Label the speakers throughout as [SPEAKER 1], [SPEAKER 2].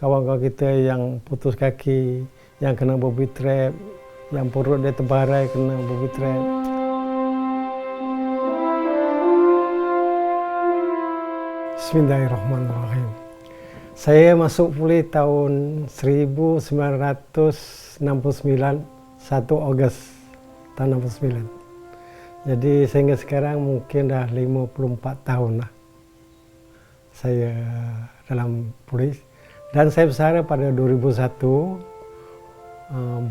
[SPEAKER 1] kawan-kawan kita yang putus kaki, yang kena booby trap, yang perut dia terbarai kena booby trap. Bismillahirrahmanirrahim. Saya masuk pulih tahun 1969, 1 Ogos tahun 69. Jadi sehingga sekarang mungkin dah 54 tahun lah saya dalam pulih. Dan saya bersara pada 2001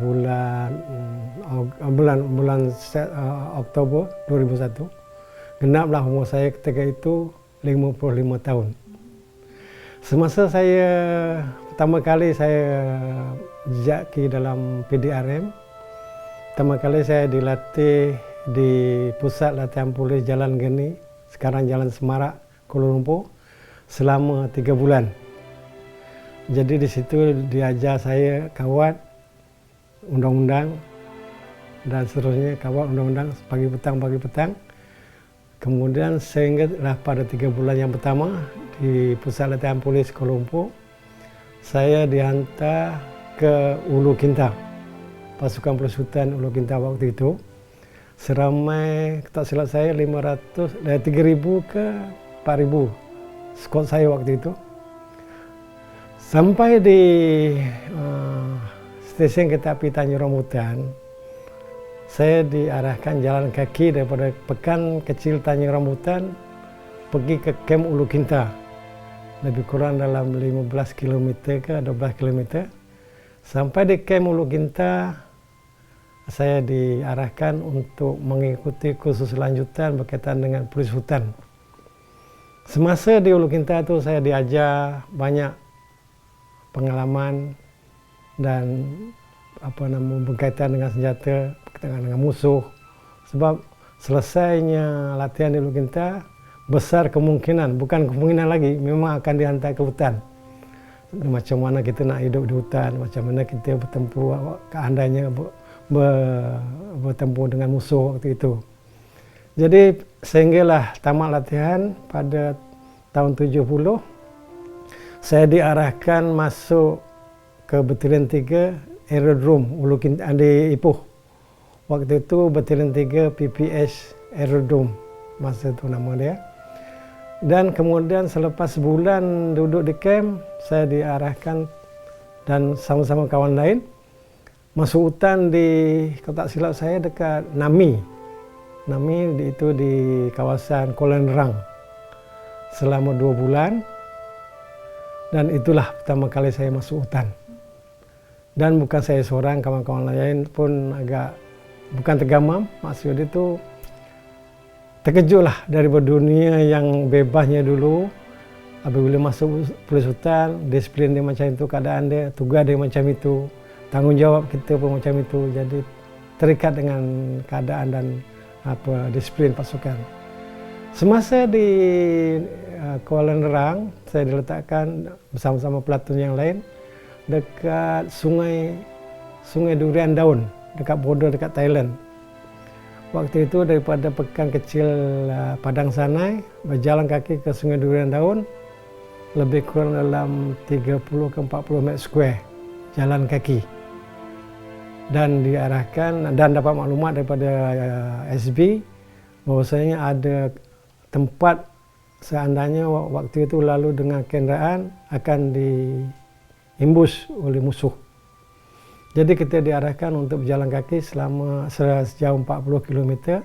[SPEAKER 1] bulan Oktober 2001. Genaplah umur saya ketika itu 55 tahun. Semasa saya pertama kali saya jaki dalam PDRM, pertama kali saya dilatih di Pusat Latihan Polis Jalan Geni, sekarang Jalan Semarak, Kuala Lumpur, selama 3 bulan. Jadi di situ diajar saya kawat undang-undang dan seterusnya, kawat undang-undang pagi petang. Kemudian sehinggalah pada 3 bulan yang pertama di Pusat Latihan Polis Kuala Lumpur, saya dihantar ke Ulu Kinta, pasukan polis hutan Ulu Kinta waktu itu. Seramai, tak silap saya, 3.000 ke 4.000 skot saya waktu itu. Sampai di stesen kereta api Tanjung Rambutan, saya diarahkan jalan kaki daripada pekan kecil Tanjung Rambutan pergi ke kamp Ulu Kinta. Lebih kurang dalam 15 km ke 12 km. Sampai di kamp Ulu Kinta, saya diarahkan untuk mengikuti kursus lanjutan berkaitan dengan polis hutan. Semasa di Ulu Kinta itu saya diajar banyak pengalaman dan berkaitan dengan senjata, berkaitan dengan musuh. Sebab selesainya latihan di Ulu Kinta, besar kemungkinan, bukan kemungkinan lagi, memang akan dihantar ke hutan. Macam mana kita nak hidup di hutan, macam mana kita bertempur, keandainya bertempur dengan musuh waktu itu. Jadi sehinggalah tamat latihan pada tahun 70, saya diarahkan masuk ke Batalion 3 Aerodrome Ulu Kinta di Ipoh. Waktu itu Batalion 3 PPS Aerodrome, masa itu nama dia. Dan kemudian selepas sebulan duduk di camp, saya diarahkan dan sama-sama kawan lain masuk hutan di, kalau tak silap saya, dekat Nami. Nami itu di kawasan Kuala Nerang selama 2 bulan. Dan itulah pertama kali saya masuk hutan. Dan bukan saya seorang, kawan-kawan lain pun agak, bukan tergamam, maksud itu terkejutlah dari dunia yang bebasnya dulu. Apabila masuk polis hutan, disiplin dia macam itu, keadaan dia, tugas dia macam itu, tanggungjawab kita pun macam itu. Jadi terikat dengan keadaan dan disiplin pasukan. Semasa di Kuala Nerang, saya diletakkan bersama-sama pelatun yang lain dekat sungai Durian Daun, dekat border dekat Thailand. Waktu itu daripada pekan kecil Padang Sanai, berjalan kaki ke Sungai Durian Daun, lebih kurang dalam 30 ke 40 meter square jalan kaki. Dan diarahkan dan dapat maklumat daripada SB bahwasanya ada tempat seandainya waktu itu lalu dengan kenderaan akan diimbus oleh musuh. Jadi kita diarahkan untuk berjalan kaki selama sejauh 40 km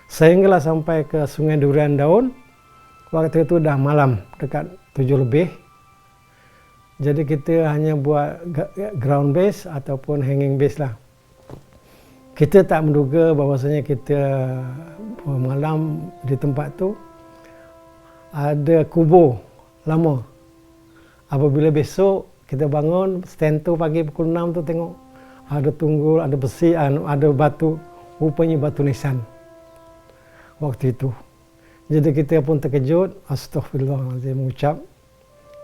[SPEAKER 1] sehinggalah sampai ke Sungai Durian Daun. Waktu itu dah malam, dekat 7 lebih. Jadi kita hanya buat ground base ataupun hanging base lah. Kita tak menduga bahawasanya kita malam di tempat tu ada kubur lama. Apabila besok kita bangun, stand tu pagi pukul 6 tu tengok ada tunggul, ada besi, ada batu, rupanya batu nisan waktu itu. Jadi kita pun terkejut, astagfirullahaladzim, mengucap,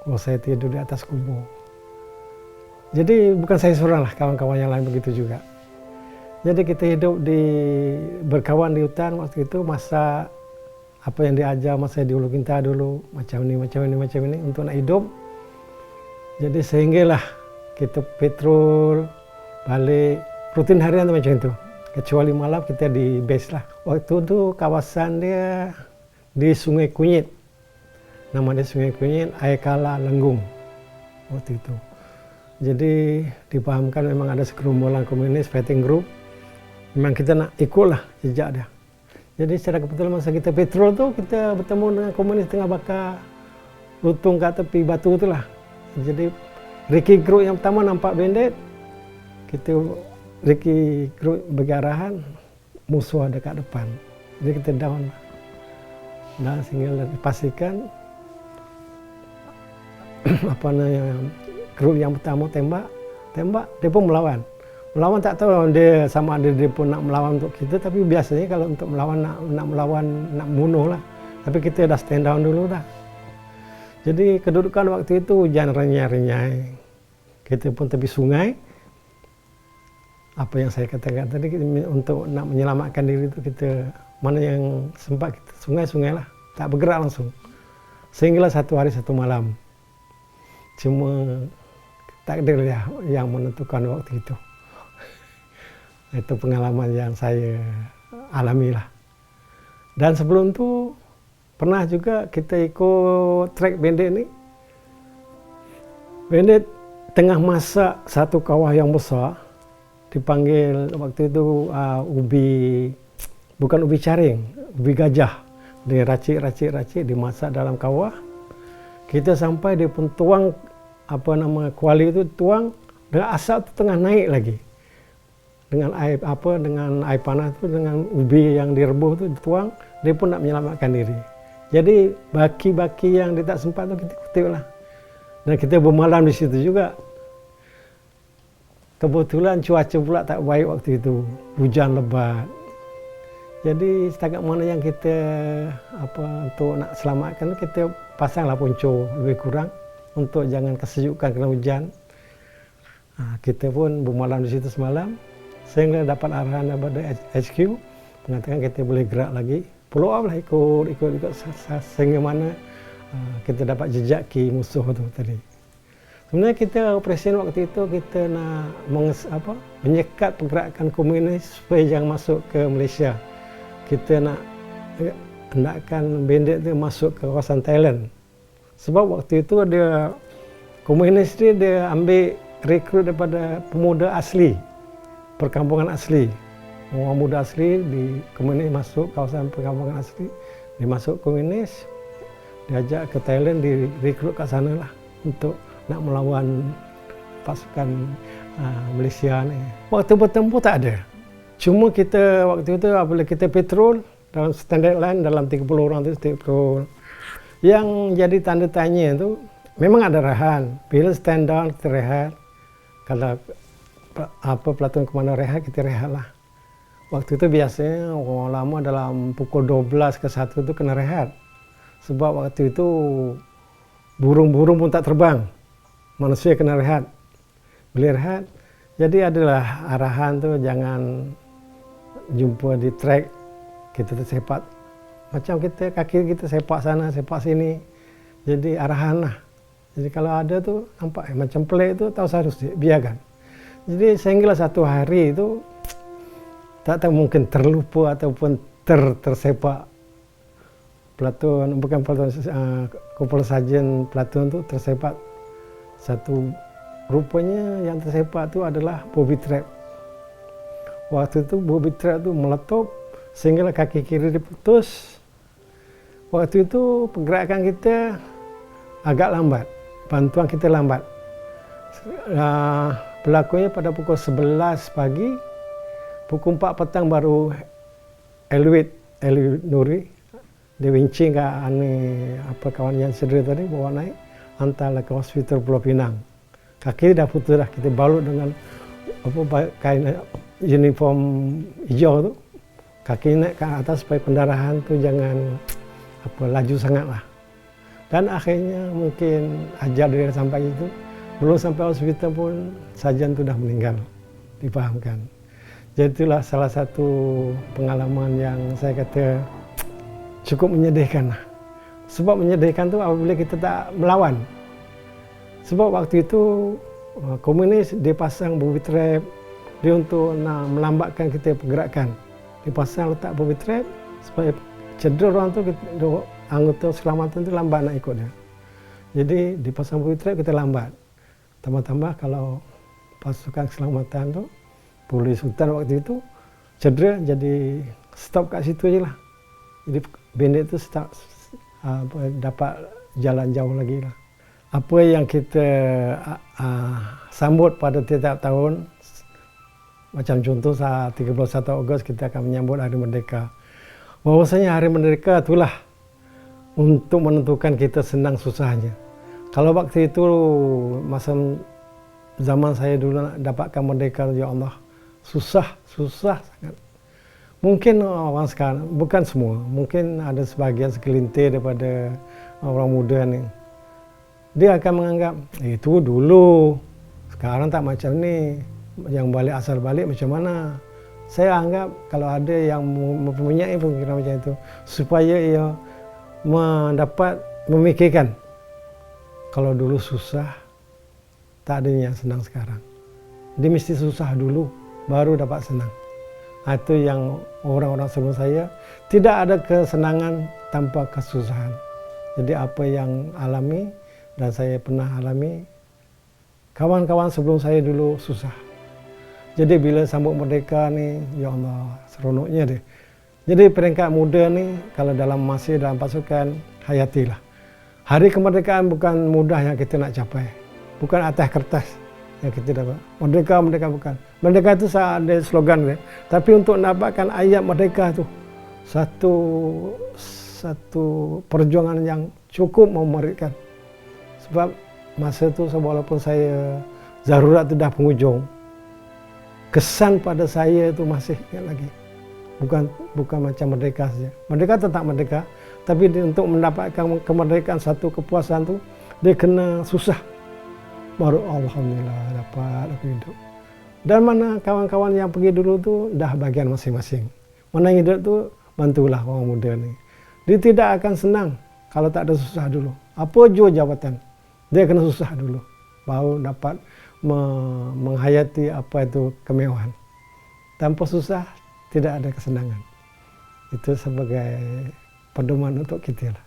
[SPEAKER 1] oh saya tidur di atas kubur. Jadi bukan saya seorang lah, kawan-kawan yang lain begitu juga. Jadi kita hidup berkawan di hutan waktu itu, masa apa yang diajar masa di Ulu Kinta dulu, macam ini, untuk nak hidup. Jadi sehinggalah kita patrol balik rutin harian macam itu. Kecuali malam kita di base lah. Waktu itu kawasan dia di Sungai Kunyit. Nama dia Sungai Kunyit, Aikala Lenggung. Waktu itu. Jadi dipahamkan memang ada segerombolan komunis fighting group. Memang kita nak ikutlah jejak dia. Jadi secara kebetulan masa kita patrol tu kita bertemu dengan komunis tengah bakar lutung kat tepi batu tu lah. Jadi Ricky Group yang pertama nampak bandit. Kita Ricky Group bagi arahan musuh ada kat depan. Jadi kita down. Dan sehingga dipastikan apa namanya grup yang pertama tembak dia pun melawan tak tahu dia sama ada dia pun nak melawan untuk kita, tapi biasanya kalau untuk melawan nak bunuh lah, tapi kita dah stand down dulu dah. Jadi kedudukan waktu itu hujan renyai-renyai, kita pun tepi sungai. Apa yang saya katakan tadi, untuk nak menyelamatkan diri itu kita mana yang sempat kita sungai lah, tak bergerak langsung. Sehinggalah satu hari satu malam. Cuma takdir yang menentukan waktu itu. Itu pengalaman yang saya alami lah. Dan sebelum itu pernah juga kita ikut trek bandit ni. Bandit tengah masak satu kawah yang besar, dipanggil waktu itu bukan ubi caring, ubi gajah. Dia racik, dimasak dalam kawah. Kita sampai dia pun tuang kuali itu tuang, dengan asap itu tengah naik lagi. Dengan air panas itu, dengan ubi yang direbus itu dituang, dia pun nak menyelamatkan diri. Jadi baki-baki yang dia tak sempat itu kita kutip lah. Dan kita bermalam di situ juga. Kebetulan cuaca pula tak baik waktu itu, hujan lebat. Jadi setakat mana yang kita untuk nak selamatkan, kita pasanglah ponco lebih kurang untuk jangan kesejukan kena hujan. Kita pun bermalam di situ semalam, sehingga dapat arahan daripada HQ mengatakan kita boleh gerak lagi. Follow up lah, ikut sehingga mana kita dapat jejaki musuh tu tadi. Sebenarnya kita operasi waktu itu kita nak menyekat pergerakan komunis supaya jangan masuk ke Malaysia. Kita nak hendakkan bandit itu masuk ke kawasan Thailand. Sebab waktu itu dia komunis dia ambil rekrut daripada pemuda asli, perkampungan asli. Orang muda asli di komunis masuk kawasan perkampungan asli, dia masuk komunis, diajak ke Thailand, direkrut kat sana lah untuk nak melawan pasukan Malaysia ni. Waktu bertempur tak ada. Cuma kita waktu itu apabila kita patrol dalam standard line dalam 30 orang tu patrol. Yang jadi tanda tanya tu memang ada rehat. Bila stand down kita rehat. Kalau pelatuan komando rehat, kita rehat lah. Waktu itu biasanya orang lama dalam pukul 12 ke 1 itu kena rehat. Sebab waktu itu burung-burung pun tak terbang. Manusia kena rehat. Bila rehat, jadi adalah arahan tu jangan jumpa di trek, kita tersepak. Macam kita, kaki kita sepak sana, sepak sini. Jadi arahan lah. Jadi kalau ada tu nampak macam pelik tu, tahu seharusnya biarkan. Jadi sehinggalah satu hari itu tak tahu mungkin terlupa ataupun tersepak pelatuan, bukan pelatuan, Kopral Sarjan pelatuan tu tersepak. Satu rupanya yang tersepak tu adalah bobby trap. Waktu itu bobby trap tu meletup sehinggalah kaki kiri diputus. Waktu itu pergerakan kita agak lambat, bantuan kita lambat. Berlakunya pada pukul 11 pagi, pukul 4 petang baru Eli Nuri, dia wincing ke kawan yang cedera tadi, bawa naik, hantarlah ke hospital Pulau Pinang. Kaki dah putus dah, kita balut dengan kain uniform hijau tu, kaki naik ke atas supaya pendarahan tu jangan laju sangat lah. Dan akhirnya mungkin ajar dia sampai itu, belum sampai hospital pun sarjan tu dah meninggal, dipahamkan. Jadi itulah salah satu pengalaman yang saya kata cukup menyedihkan lah. Sebab menyedihkan tu apabila kita tak melawan. Sebab waktu itu komunis dipasang booby trap, dia untuk melambatkan kita pergerakan. Dipasang letak booby trap supaya cedera orang tu, anggota keselamatan tu lambat nak ikut dia. Jadi dipasang booby trap kita lambat. Tambah-tambah kalau pasukan keselamatan tu, polis hutan waktu itu cedera, jadi stop kat situ je lah. Jadi bandit tu dapat jalan jauh lagi lah. Apa yang kita sambut pada tiap tahun, macam contoh saat 31 Ogos kita akan menyambut Hari Merdeka. Bahwasanya Hari Merdeka itulah untuk menentukan kita senang susahnya. Kalau waktu itu masa zaman saya dulu nak dapatkan merdeka, ya Allah, susah sangat. Mungkin orang sekarang, bukan semua, mungkin ada sebahagian segelintir daripada orang muda ni, dia akan menganggap itu dulu, sekarang tak macam ni, yang balik asal balik macam mana. Saya anggap kalau ada yang mempunyai pemikiran macam itu, supaya ia mendapat memikirkan, kalau dulu susah, tak ada yang senang sekarang. Dia mesti susah dulu, baru dapat senang. Itu yang orang-orang sebelum saya, tidak ada kesenangan tanpa kesusahan. Jadi apa yang alami dan saya pernah alami, kawan-kawan sebelum saya dulu susah. Jadi bila sambut merdeka ni, ya Allah, seronoknya dia. Jadi peringkat muda ni, kalau masih dalam pasukan, hayatilah. Hari kemerdekaan bukan mudah yang kita nak capai. Bukan atas kertas yang kita dapat. Merdeka bukan. Merdeka itu ada slogan dia. Tapi untuk mendapatkan ayat merdeka itu, satu perjuangan yang cukup memerlukan. Sebab masa itu walaupun saya zarurat itu dah penghujung, kesan pada saya itu masih ingat lagi. Bukan macam merdeka saja. Merdeka tetap merdeka, tapi untuk mendapatkan kemerdekaan, satu kepuasan tu, dia kena susah. Baru Alhamdulillah dapat aku hidup. Dan mana kawan-kawan yang pergi dulu tu dah bagian masing-masing. Mana yang hidup tu, bantulah orang muda ni. Dia tidak akan senang kalau tak ada susah dulu. Apa jua jabatan, dia kena susah dulu, baru dapat menghayati apa itu kemewahan. Tanpa susah, tidak ada kesenangan. Itu sebagai pedoman untuk kita lah.